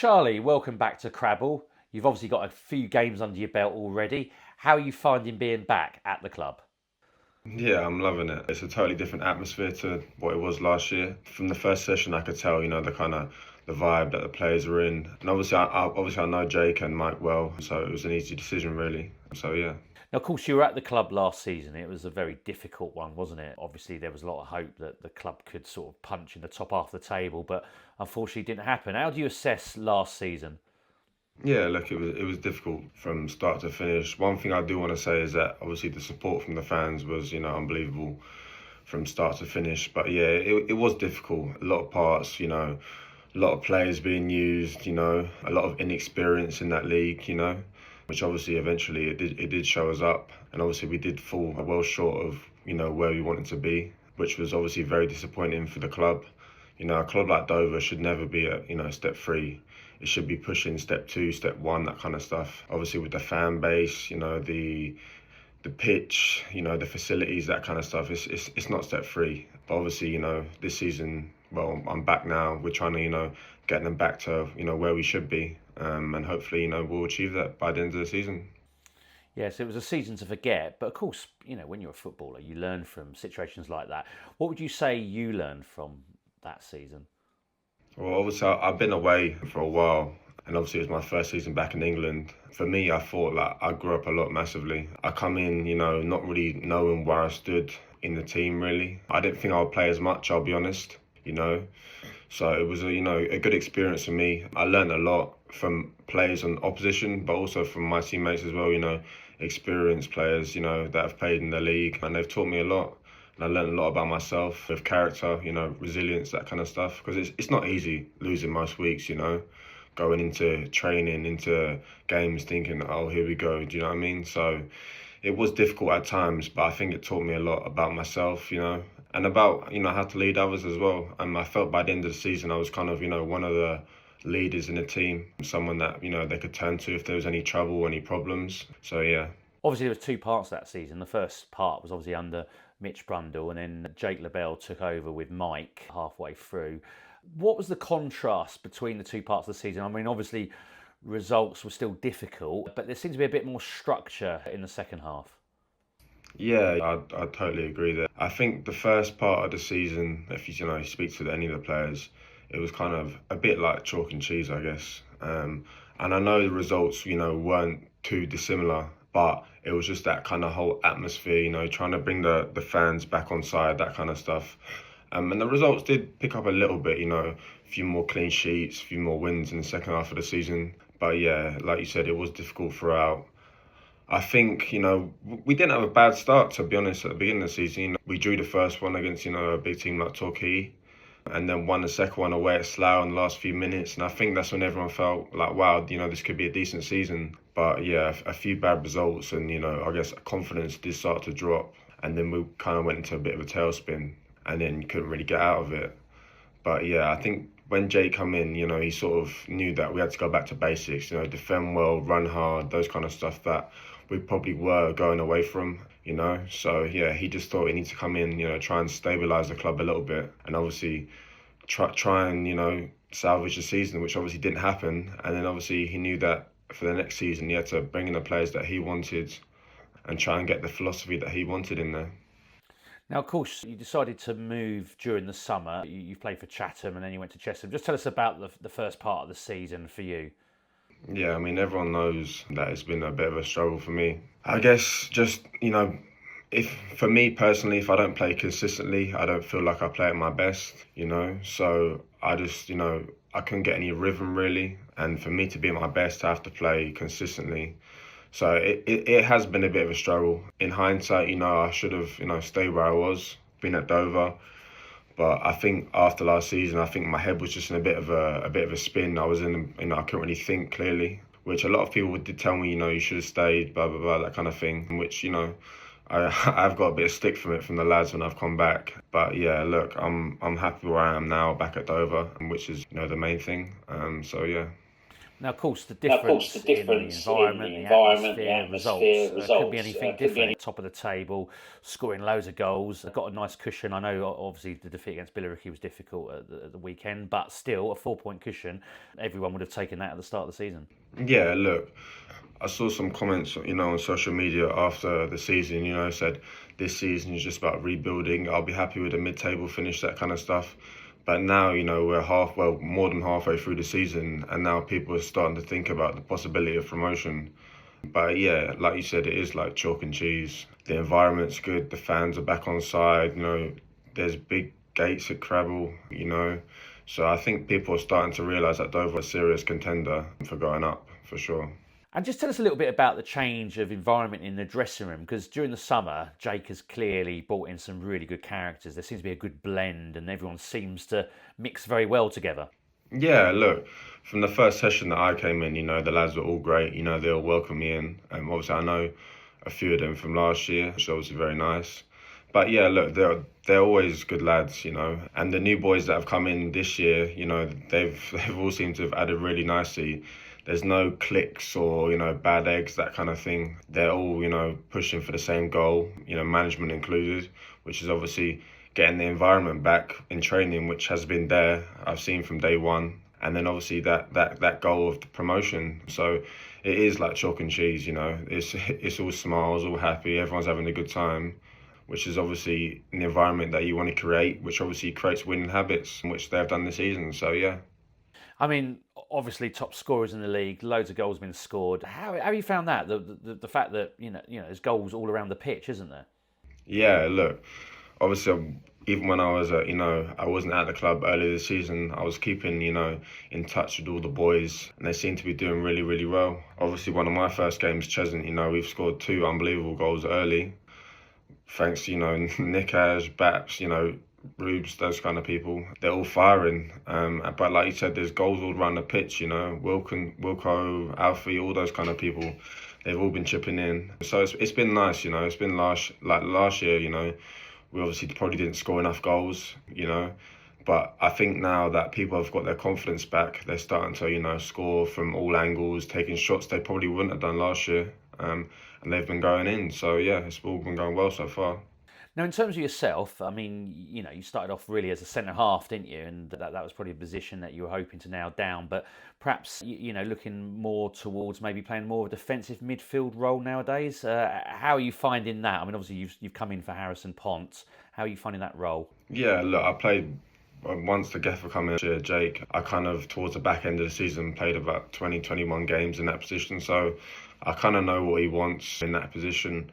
Charlie, welcome back to Crabble. You've obviously got a few games under your belt already. How are you finding being back at the club? Yeah, I'm loving it. It's a totally different atmosphere to what it was last year. From the first session, I could tell, the kind of the vibe that the players were in. And obviously I know Jake and Mike well, so it was an easy decision, really. So yeah. Now, of course, you were at the club last season. It was a very difficult one, wasn't it? Obviously, there was a lot of hope that the club could sort of punch in the top half of the table, but unfortunately, it didn't happen. How do you assess last season? Yeah, look, it was difficult from start to finish. One thing I do want to say is that obviously the support from the fans was, unbelievable from start to finish. But yeah, it was difficult. A lot of parts, a lot of players being used, a lot of inexperience in that league, which obviously eventually it did show us up. And obviously we did fall well short of, where we wanted to be, which was obviously very disappointing for the club. A club like Dover should never be at, step three. It should be pushing step two, step one, that kind of stuff. Obviously with the fan base, the pitch, the facilities, that kind of stuff. It's not step three. But obviously, this season, well, I'm back now. We're trying to, get them back to, where we should be. And hopefully, we'll achieve that by the end of the season. Yes, it was a season to forget, but of course, when you're a footballer, you learn from situations like that. What would you say you learned from that season? Well, obviously, I've been away for a while, and obviously, it was my first season back in England. For me, I thought like I grew up a lot massively. I come in, not really knowing where I stood in the team, really. I didn't think I would play as much, I'll be honest, you know. So it was a good experience for me. I learned a lot from players on opposition, but also from my teammates as well, experienced players, that have played in the league, and they've taught me a lot. And I learned a lot about myself, with character, resilience, that kind of stuff. Because it's not easy losing most weeks, going into training, into games, thinking, oh, here we go. Do you know what I mean? So it was difficult at times, but I think it taught me a lot about myself, and about, how to lead others as well. And I felt by the end of the season, I was kind of, one of the leaders in the team, someone that, they could turn to if there was any trouble, any problems. So yeah. Obviously, there was two parts that season. The first part was obviously under Mitch Brundle, and then Jake LaBelle took over with Mike halfway through. What was the contrast between the two parts of the season? I mean, obviously, results were still difficult, but there seemed to be a bit more structure in the second half. Yeah, I totally agree there. I think the first part of the season, if you speak to any of the players, it was kind of a bit like chalk and cheese, I guess. And I know the results, weren't too dissimilar, but it was just that kind of whole atmosphere, trying to bring the fans back on side, that kind of stuff. And the results did pick up a little bit, a few more clean sheets, a few more wins in the second half of the season. But yeah, like you said, it was difficult throughout. I think, we didn't have a bad start, to be honest, at the beginning of the season. We drew the first one against, a big team like Torquay, and then won the second one away at Slough in the last few minutes. And I think that's when everyone felt like, wow, this could be a decent season. But yeah, a few bad results, and, I guess confidence did start to drop. And then we kind of went into a bit of a tailspin, and then couldn't really get out of it. But yeah, I think when Jay come in, he sort of knew that we had to go back to basics, defend well, run hard, those kind of stuff that we probably were going away from. So yeah, he just thought he needed to come in, try and stabilise the club a little bit, and obviously try and, salvage the season, which obviously didn't happen. And then obviously he knew that for the next season he had to bring in the players that he wanted and try and get the philosophy that he wanted in there. Now, of course, you decided to move during the summer. You played for Chatham and then you went to Chesham. Just tell us about the first part of the season for you. Yeah, I mean, everyone knows that it's been a bit of a struggle for me. I guess just, if for me personally, if I don't play consistently, I don't feel like I play at my best. So I just, I couldn't get any rhythm really. And for me to be at my best, I have to play consistently. So it has been a bit of a struggle. In hindsight, I should have, stayed where I was, been at Dover. But I think after last season, I think my head was just in a bit of a spin. I was in, I couldn't really think clearly, which a lot of people did tell me, you should have stayed, blah blah blah, that kind of thing. Which I've got a bit of stick from it from the lads when I've come back. But yeah, look, I'm happy where I am now, back at Dover, which is the main thing. So yeah. Now, of course, the Now, of course, the difference in the difference in environment, the the environment, the atmosphere, results atmosphere, could be results anything could be different. Top of the table, scoring loads of goals. Got a nice cushion. I know, obviously, the defeat against Billericay was difficult at the weekend, but still, a 4-point cushion. Everyone would have taken that at the start of the season. Yeah, look, I saw some comments, on social media after the season, said this season is just about rebuilding. I'll be happy with a mid-table finish, that kind of stuff. But now, we're more than halfway through the season, and now people are starting to think about the possibility of promotion. But yeah, like you said, it is like chalk and cheese. The environment's good, the fans are back on side, there's big gates at Crabble, So I think people are starting to realise that Dover is a serious contender for going up, for sure. And just tell us a little bit about the change of environment in the dressing room, because during the summer, Jake has clearly brought in some really good characters. There seems to be a good blend, and everyone seems to mix very well together. Yeah, look, from the first session that I came in, the lads were all great. They all welcomed me in. Obviously, I know a few of them from last year, which is obviously very nice. But yeah, look, they're always good lads, And the new boys that have come in this year, they've all seemed to have added really nicely. There's no cliques or, bad eggs, that kind of thing. They're all, pushing for the same goal, management included, which is obviously getting the environment back in training, which has been there, I've seen from day one. And then obviously that goal of the promotion. So it is like chalk and cheese, It's all smiles, all happy, everyone's having a good time, which is obviously an environment that you want to create, which obviously creates winning habits, which they've done this season. So yeah. I mean, obviously top scorers in the league, loads of goals been scored. How have you found that? The fact that there's goals all around the pitch, isn't there? Yeah, look, obviously even when I was I wasn't at the club earlier this season, I was keeping in touch with all the boys, and they seem to be doing really, really well. Obviously one of my first games, Cheshunt, we've scored 2 unbelievable goals early, thanks to Nick Ash, Baps, Rubes, those kind of people. They're all firing. But like you said, there's goals all around the pitch, Wilco, Alfie, all those kind of people. They've all been chipping in. So it's been nice, It's been last year, we obviously probably didn't score enough goals, But I think now that people have got their confidence back, they're starting to, score from all angles, taking shots they probably wouldn't have done last year. And they've been going in. So yeah, it's all been going well so far. Now, in terms of yourself, I mean, you started off really as a centre half, didn't you? And that was probably a position that you were hoping to nail down. But perhaps, looking more towards maybe playing more of a defensive midfield role nowadays. How are you finding that? I mean, obviously you've come in for Harrison Pont. How are you finding that role? Yeah, look, I played once the Gaffer come in, Jake. I kind of towards the back end of the season played about 20, 21 games in that position. So I kind of know what he wants in that position.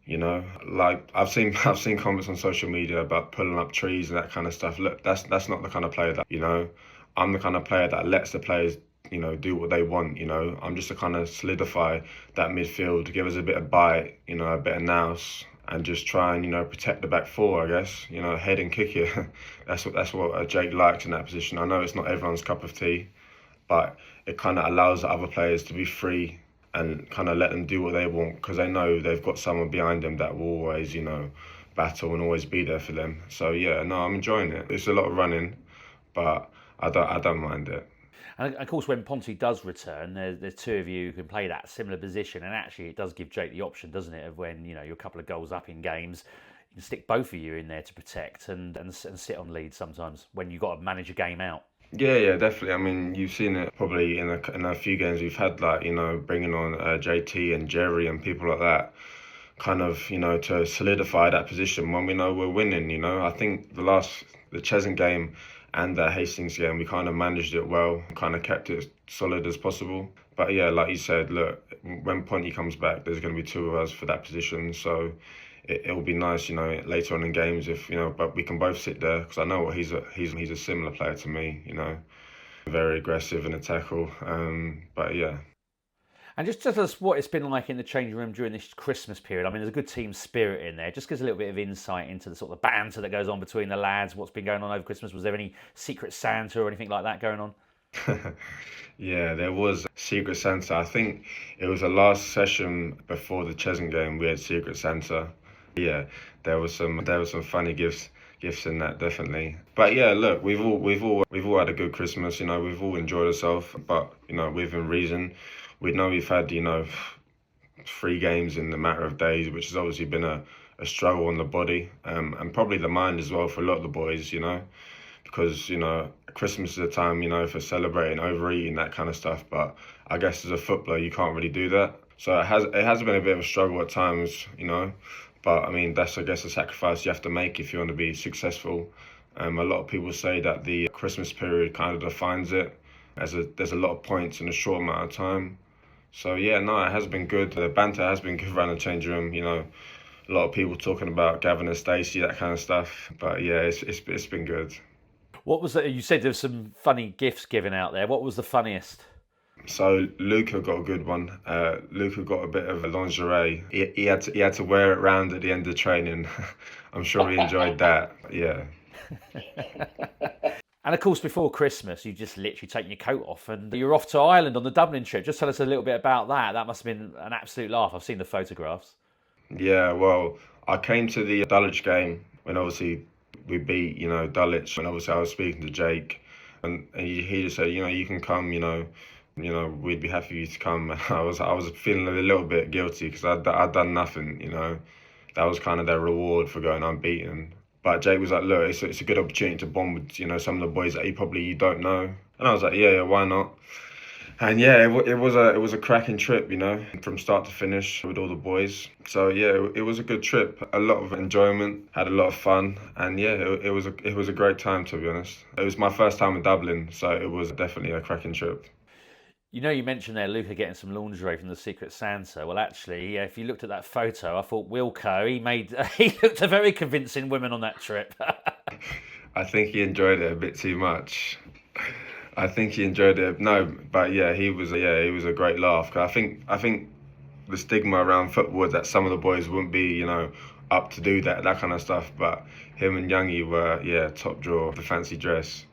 Like I've seen comments on social media about pulling up trees and that kind of stuff. Look, that's not the kind of player that, I'm the kind of player that lets the players, do what they want, I'm just to kind of solidify that midfield, give us a bit of bite, a bit of nous, and just try and, protect the back four, I guess, head and kick it. That's what Jake likes in that position. I know it's not everyone's cup of tea, but it kind of allows the other players to be free and kind of let them do what they want, because they know they've got someone behind them that will always, battle and always be there for them. So yeah, no, I'm enjoying it. It's a lot of running, but I don't mind it. And of course, when Ponty does return, there's 2 of you who can play that similar position, and actually it does give Jake the option, doesn't it, of when you're a couple of goals up in games, you can stick both of you in there to protect and sit on lead sometimes when you've got to manage a game out. Yeah, definitely. I mean, you've seen it probably in a few games we've had, like, bringing on JT and Jerry and people like that, kind of, to solidify that position when we know we're winning, I think the Cheshunt game and the Hastings game, we kind of managed it well, kind of kept it solid as possible. But yeah, like you said, look, when Ponty comes back, there's going to be 2 of us for that position, so it'll be nice, later on in games if, but we can both sit there, because I know he's a similar player to me, very aggressive in a tackle. But yeah. And just tell us what it's been like in the changing room during this Christmas period. I mean, there's a good team spirit in there. Just gives a little bit of insight into the sort of banter that goes on between the lads, what's been going on over Christmas. Was there any Secret Santa or anything like that going on? Yeah, there was Secret Santa. I think it was the last session before the Cheshunt game. We had Secret Santa. Yeah, there was some funny gifts gifts in that, definitely. But yeah, look, we've all had a good Christmas. We've all enjoyed ourselves, but within reason. We know we've had 3 games in the matter of days, which has obviously been a struggle on the body, and probably the mind as well for a lot of the boys. Because Christmas is a time for celebrating, overeating, that kind of stuff. But I guess as a footballer, you can't really do that. So it has been a bit of a struggle at times. But I mean, that's, I guess, a sacrifice you have to make if you want to be successful. A lot of people say that the Christmas period kind of defines it, as there's a lot of points in a short amount of time. So yeah, no, it has been good. The banter has been good around the changing room. A lot of people talking about Gavin and Stacey, that kind of stuff. But yeah, it's been good. What was that? You said there was some funny gifts given out there. What was the funniest? So Luca got a good one. Luca got a bit of lingerie. He had to wear it round at the end of training. I'm sure he enjoyed that. Yeah. And of course, before Christmas, you just literally taken your coat off and you're off to Ireland on the Dublin trip. Just tell us a little bit about that. That must have been an absolute laugh. I've seen the photographs. Yeah, well, I came to the Dulwich game when obviously we beat, Dulwich. And obviously I was speaking to Jake, and he just said, you can come, we'd be happy for you to come. I was feeling a little bit guilty because I'd done nothing. That was kind of their reward for going unbeaten. But Jake was like, look, it's a good opportunity to bond with some of the boys that you don't know. And I was like, yeah, why not? And yeah, it was a cracking trip, from start to finish with all the boys. So yeah, it was a good trip, a lot of enjoyment, had a lot of fun, and yeah, it was a great time, to be honest. It was my first time in Dublin, so it was definitely a cracking trip. You mentioned there Luca getting some lingerie from the Secret Santa. Well, actually, yeah, if you looked at that photo, I thought Wilco, he looked a very convincing woman on that trip. I think he enjoyed it a bit too much. I think he enjoyed it. No, but yeah, he was a great laugh. 'Cause I think the stigma around football is that some of the boys wouldn't be, up to do that kind of stuff. But him and Youngie were, top drawer, the fancy dress.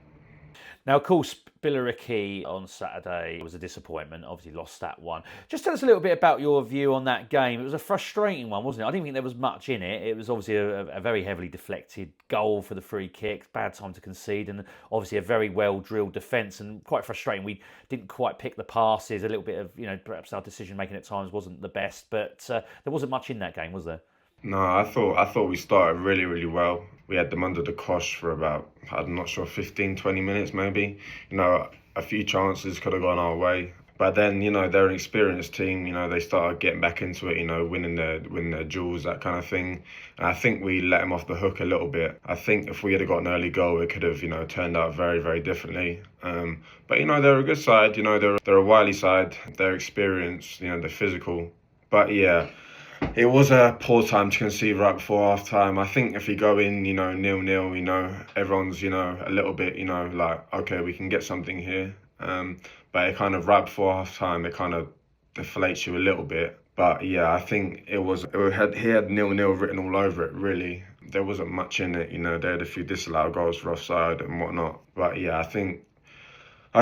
Now, of course, Billericay on Saturday was a disappointment. Obviously lost that one. Just tell us a little bit about your view on that game. It was a frustrating one, wasn't it? I didn't think there was much in it. It was obviously a very heavily deflected goal for the free kick, bad time to concede, and obviously a very well-drilled defence, and quite frustrating. We didn't quite pick the passes. A little bit of, perhaps our decision-making at times wasn't the best, but there wasn't much in that game, was there? No, I thought we started really, really well. We had them under the cosh for about, I'm not sure, 15, 20 minutes maybe. A few chances could have gone our way. But then, they're an experienced team. They started getting back into it, winning their duels, that kind of thing. And I think we let them off the hook a little bit. I think if we had got an early goal, it could have, turned out very, very differently. But, they're a good side. They're a wily side. They're experienced, they're physical. But, yeah. It was a poor time to concede right before half time. I think if you go in, 0-0, everyone's, a little bit, like, okay, we can get something here. But it kind of right before half time, it kind of deflates you a little bit. But yeah, I think he had 0-0 written all over it, really. There wasn't much in it, they had a few disallowed goals for offside and whatnot. But yeah, I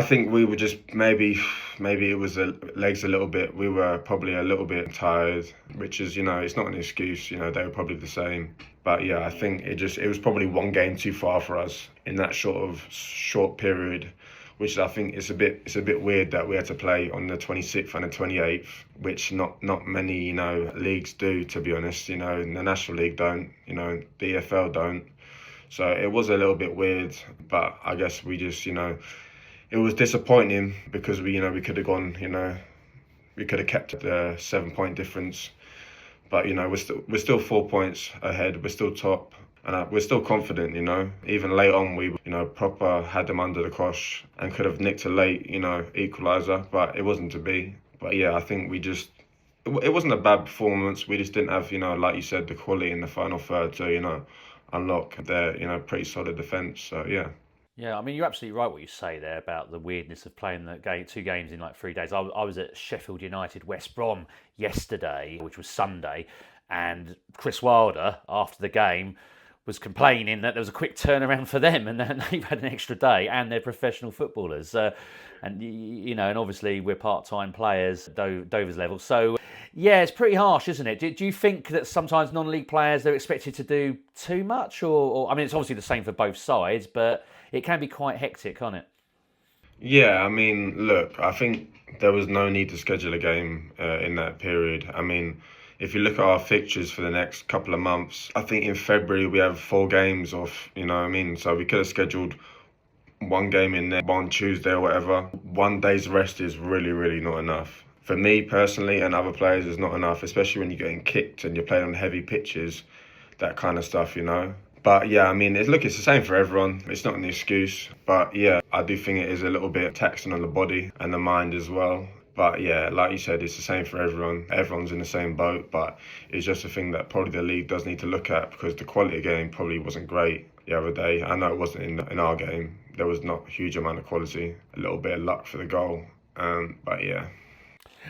think we were just maybe it was the legs a little bit. We were probably a little bit tired, which is, it's not an excuse. They were probably the same. But yeah, I think it was probably one game too far for us in that short period, which I think it's a bit weird that we had to play on the 26th and the 28th, which not many leagues do, to be honest. The National League don't, the EFL don't. So it was a little bit weird, but I guess we just it was disappointing because we could have gone, we could have kept the 7-point difference, but we're still 4 points ahead. We're still top, and we're still confident. Even late on, we proper had them under the cosh and could have nicked a late equaliser, but it wasn't to be. But yeah, I think it wasn't a bad performance. We just didn't have like you said, the quality in the final third to unlock their pretty solid defence. So yeah. Yeah, I mean, you're absolutely right what you say there about the weirdness of playing the game, 2 games in like 3 days. I was at Sheffield United West Brom yesterday, which was Sunday, and Chris Wilder, after the game, was complaining that there was a quick turnaround for them and that they've had an extra day and they're professional footballers. And obviously we're part-time players, Dover's level. So Yeah, it's pretty harsh, isn't it? Do you think that sometimes non-league players they're expected to do too much, or I mean, it's obviously the same for both sides, but it can be quite hectic, can't it? Yeah, I mean, look, I think there was no need to schedule a game in that period. I mean, if you look at our fixtures for the next couple of months, I think in February we have 4 games off, you know what I mean? So we could have scheduled one game in there, one Tuesday or whatever. One day's rest is really, really not enough. For me personally and other players, it's not enough, especially when you're getting kicked and you're playing on heavy pitches, that kind of stuff, you know. But yeah, I mean, it's the same for everyone. It's not an excuse. But yeah, I do think it is a little bit taxing on the body and the mind as well. But yeah, like you said, it's the same for everyone. Everyone's in the same boat. But it's just a thing that probably the league does need to look at because the quality of game probably wasn't great the other day. I know it wasn't in our game. There was not a huge amount of quality. A little bit of luck for the goal. But yeah.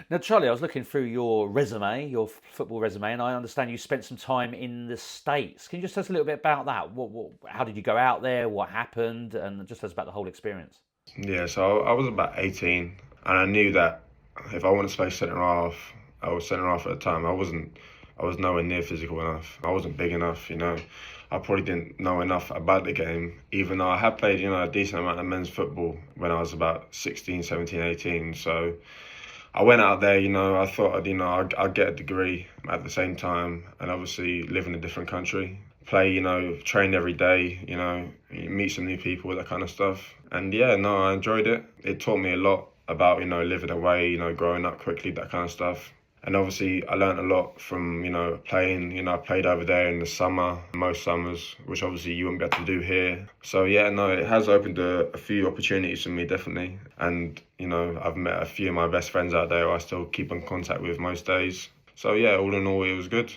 Now, Charlie, I was looking through your resume, your football resume, and I understand you spent some time in the States. Can you just tell us a little bit about that? How did you go out there? What happened? And just tell us about the whole experience. Yeah, so I was about 18 and I knew that if I wanted to play centre half, I was centre half at the time. I was nowhere near physical enough. I wasn't big enough, you know. I probably didn't know enough about the game, even though I had played, you know, a decent amount of men's football when I was about 16, 17, 18. So I went out there, you know, I thought, I'd get a degree at the same time and obviously live in a different country. Play, you know, train every day, you know, meet some new people, that kind of stuff. And yeah, no, I enjoyed it. It taught me a lot about, you know, living away, you know, growing up quickly, that kind of stuff. And obviously I learned a lot from, you know, playing, you know, I played over there in the summer, most summers, which obviously you wouldn't be able to do here. So yeah, no, it has opened a few opportunities for me, definitely. And, you know, I've met a few of my best friends out there who I still keep in contact with most days. So yeah, all in all, it was good.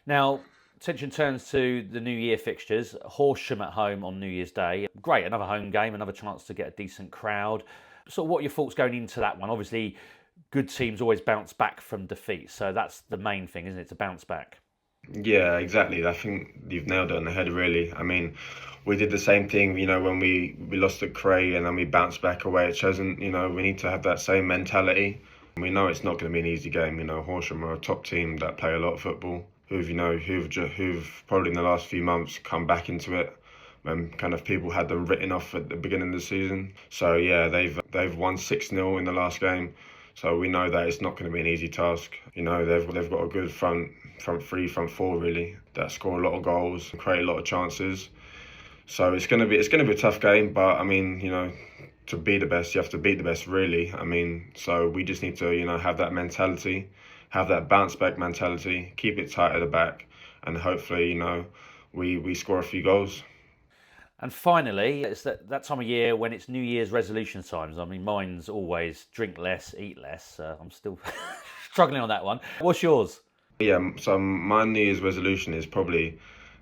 Now, attention turns to the New Year fixtures. Horsham at home on New Year's Day. Great, another home game, another chance to get a decent crowd. So what are your thoughts going into that one? Obviously, good teams always bounce back from defeat. So that's the main thing, isn't it, to bounce back? Yeah, exactly. I think you've nailed it on the head, really. I mean, we did the same thing, you know, when we lost at Cray and then we bounced back away at Cheshunt. You know, we need to have that same mentality. We know it's not going to be an easy game. You know, Horsham are a top team that play a lot of football, who've probably in the last few months come back into it when kind of people had them written off at the beginning of the season. So yeah, they've won 6-0 in the last game. So we know that it's not going to be an easy task. You know, they've got a good front three, front four really that score a lot of goals and create a lot of chances. So it's going to be a tough game. But I mean, you know, to be the best, you have to beat the best really. I mean, so we just need to, you know, have that mentality, have that bounce back mentality, keep it tight at the back, and hopefully, you know, we score a few goals. And finally, it's that time of year when it's New Year's resolution times. I mean, mine's always drink less, eat less. I'm still struggling on that one. What's yours? Yeah, so my New Year's resolution is probably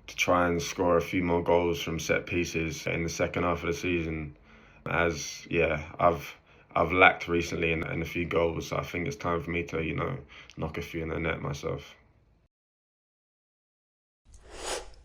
to try and score a few more goals from set pieces in the second half of the season. As yeah, I've lacked recently in a few goals, so I think it's time for me to, you know, knock a few in the net myself.